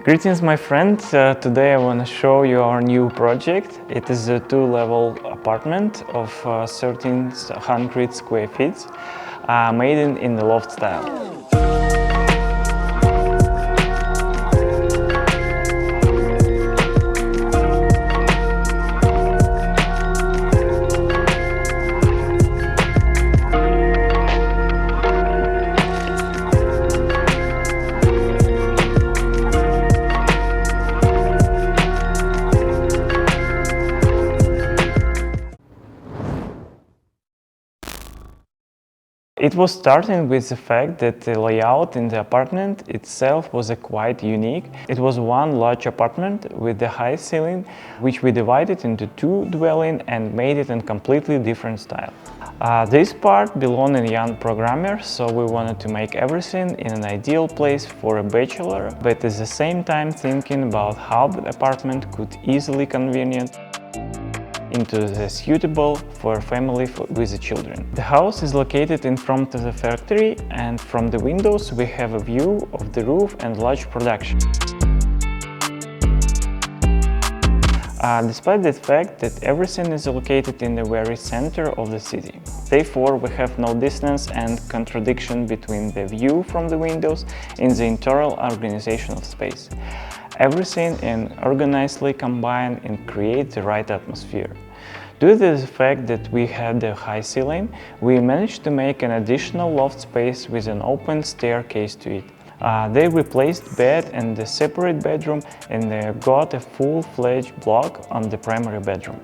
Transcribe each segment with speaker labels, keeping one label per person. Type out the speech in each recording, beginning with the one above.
Speaker 1: Greetings, my friend. Today I want to show you our new project. It is a two-level apartment of 1,300 square feet, made in the loft style. It was starting with the fact that the layout in the apartment itself was quite unique. It was one large apartment with the high ceiling, which we divided into two dwellings and made it in completely different style. This part belonged to young programmers, so we wanted to make everything in an ideal place for a bachelor, but at the same time thinking about how the apartment could easily convenient into the suitable for a family with the children. The house is located in front of the factory, and from the windows we have a view of the roof and large production. Despite the fact that everything is located in the very center of the city. Therefore, we have no distance and contradiction between the view from the windows and the internal organization of space. Everything is organizedly combined and create the right atmosphere. Due to the fact that we had the high ceiling, we managed to make an additional loft space with an open staircase to it. They replaced bed and the separate bedroom and they got a full-fledged block on the primary bedroom.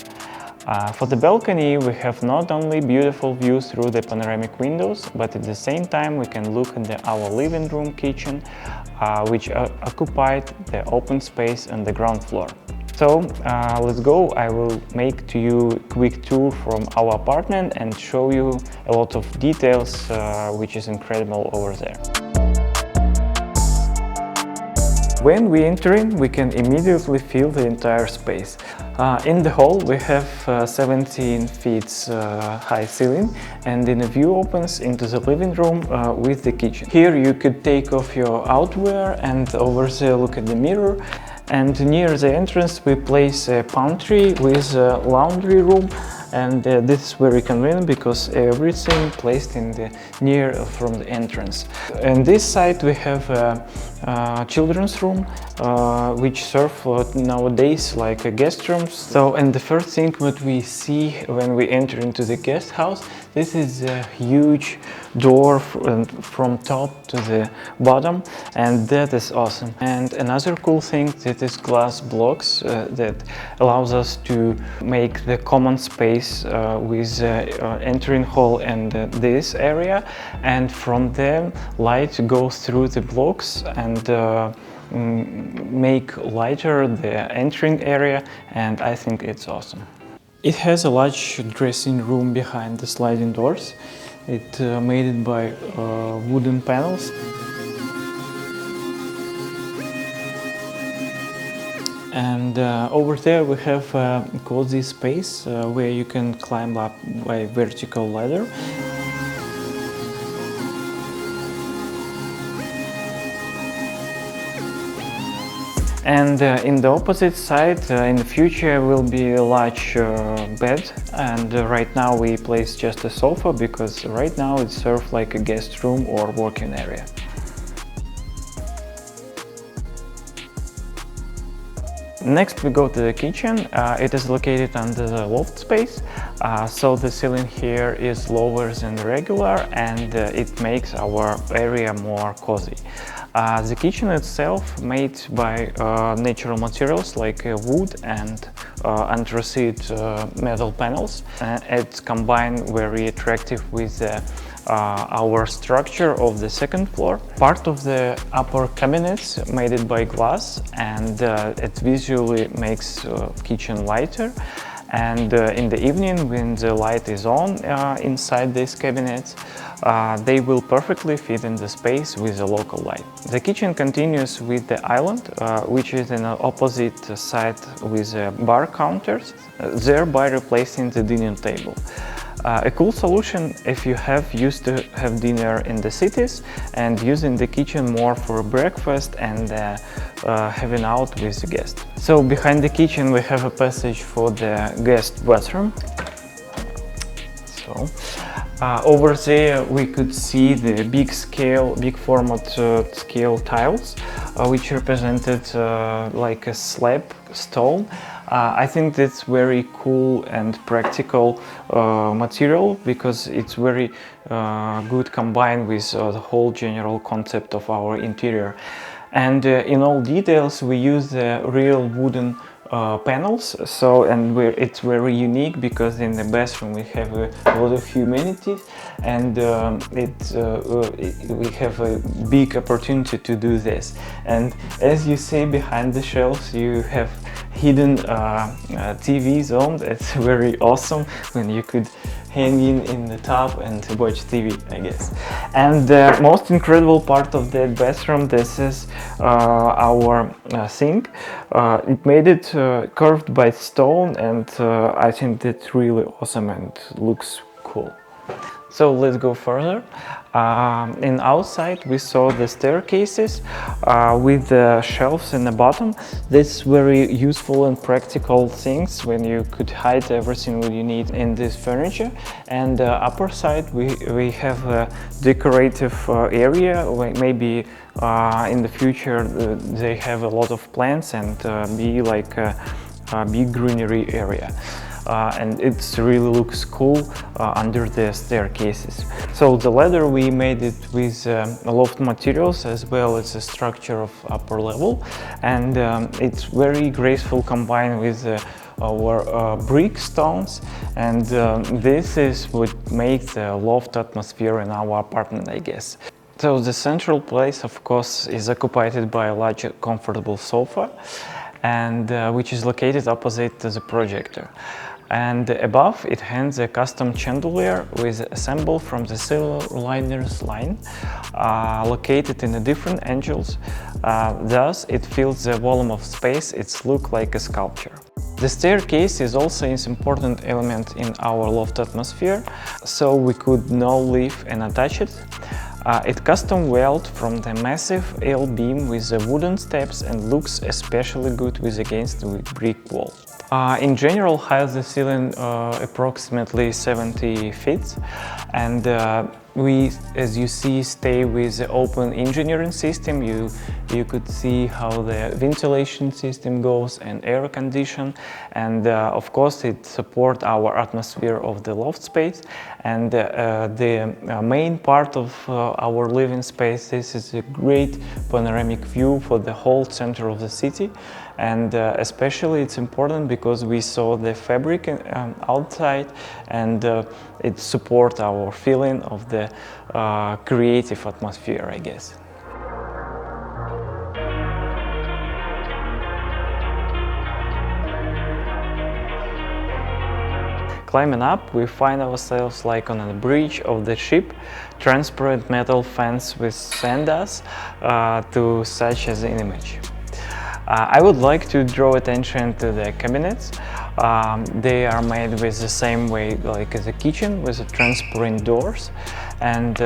Speaker 1: For the balcony, we have not only beautiful views through the panoramic windows, but at the same time we can look at our living room kitchen, which occupied the open space on the ground floor. So let's go. I will make to you a quick tour from our apartment and show you a lot of details, which is incredible over there. When we enter in, we can immediately feel the entire space. In the hall we have 17 feet high ceiling, and the view opens into the living room with the kitchen. Here you could take off your outerwear and over there look at the mirror. And near the entrance we place a pantry with a laundry room, and this is very convenient because everything placed in the near from the entrance. On this side we have a children's room, which serve nowadays like a guest rooms. So, and the first thing what we see when we enter into the guest house, this is a huge door from top to the bottom, and that is awesome. And another cool thing, that is glass blocks that allows us to make the common space with entering hall and this area, and from there light goes through the blocks and make lighter the entering area, and I think it's awesome. It has a large dressing room behind the sliding doors. It made it by wooden panels. And over there we have a cozy space where you can climb up by vertical ladder. And in the opposite side, in the future will be a large bed, and right now we place just a sofa because right now it serves like a guest room or working area. Next we go to the kitchen. It is located under the loft space, so the ceiling here is lower than regular, and it makes our area more cozy. The kitchen itself made by natural materials like wood and anthracite metal panels. It's combined very attractive with our structure of the second floor. Part of the upper cabinets made it by glass, and it visually makes kitchen lighter. And in the evening, when the light is on inside these cabinets, they will perfectly fit in the space with a local light. The kitchen continues with the island, which is in an opposite side with bar counters, thereby replacing the dining table. A cool solution if you used to have dinner in the cities and using the kitchen more for breakfast and having out with the guests. So behind the kitchen we have a passage for the guest bathroom. So over there we could see the big format scale tiles, which represented like a slab stone. I think that's very cool and practical material because it's very good combined with the whole general concept of our interior. And in all details we use the real wooden panels, it's very unique because in the bathroom we have a lot of humidity and we have a big opportunity to do this. And as you see behind the shelves you have hidden TV zone. It's very awesome when you could hang in the tub and watch TV, I guess. And the most incredible part of that bathroom, this is our sink. It made it curved by stone, and I think that's really awesome and looks cool. So let's go further. In outside we saw the staircases with the shelves in the bottom. That's very useful and practical things when you could hide everything what you need in this furniture. And upper side we have a decorative area where maybe in the future they have a lot of plants and be like a big greenery area. And it really looks cool under the staircases. So the ladder we made it with loft materials as well as the structure of upper level, and it's very graceful combined with our brick stones, and this is what makes the loft atmosphere in our apartment, I guess. So the central place, of course, is occupied by a large comfortable sofa, and which is located opposite to the projector. And above it hangs a custom chandelier with assembled from the silver liners line, located in the different angles. Thus it fills the volume of space. It looks like a sculpture. The staircase is also an important element in our loft atmosphere, so we could now live and attach it. It's custom welded from the massive L beam with the wooden steps and looks especially good against the brick wall. In general, height of the ceiling approximately 70 feet, and we, as you see, stay with the open engineering system. You could see how the ventilation system goes and air condition, and of course it supports our atmosphere of the loft space. And the main part of our living space, this is a great panoramic view for the whole center of the city. And especially it's important because we saw the fabric outside, and it supports our feeling of the creative atmosphere, I guess. Climbing up, we find ourselves like on a bridge of the ship, transparent metal fence with sand dust to such as an image. I would like to draw attention to the cabinets. They are made with the same way like the kitchen, with the transparent doors, and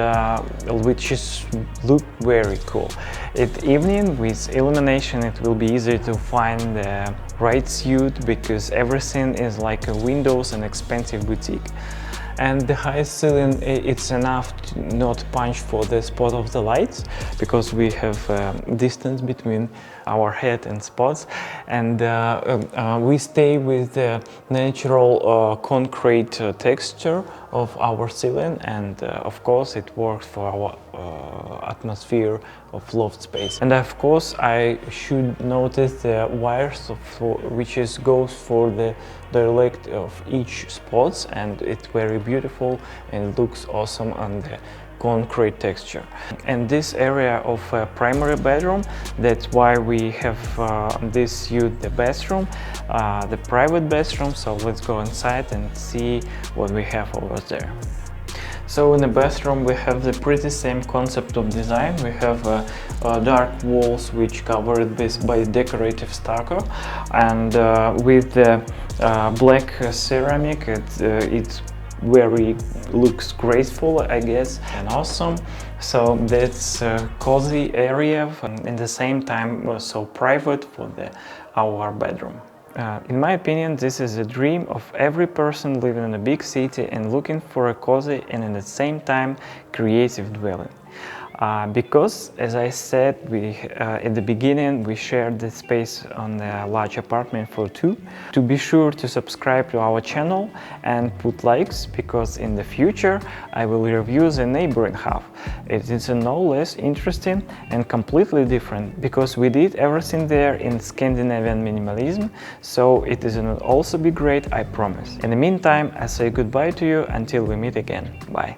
Speaker 1: which look very cool. At evening with illumination it will be easy to find the right suit because everything is like a windows and expensive boutique. And the high ceiling, it's enough to not punch for the spot of the lights because we have distance between our head and spots, and we stay with the natural concrete texture of our ceiling, and of course it works for our atmosphere of loft space. And of course I should notice the wires which goes for the dialect of each spots, and it's very beautiful and looks awesome on the concrete texture. And this area of primary bedroom, that's why we have this suit the bathroom, the private bathroom. So let's go inside and see what we have over there. So in the bathroom we have the pretty same concept of design. We have dark walls which covered by decorative stucco, and with the black ceramic it's very looks graceful, I guess, and awesome. So that's a cozy area and at the same time so private for our bedroom. In my opinion, this is a dream of every person living in a big city and looking for a cozy and at the same time creative dwelling. Because, as I said, at the beginning we shared the space on a large apartment for two. To be sure to subscribe to our channel and put likes, because in the future I will review the neighboring half. It is no less interesting and completely different, because we did everything there in Scandinavian minimalism, so it is also be great, I promise. In the meantime, I say goodbye to you until we meet again. Bye.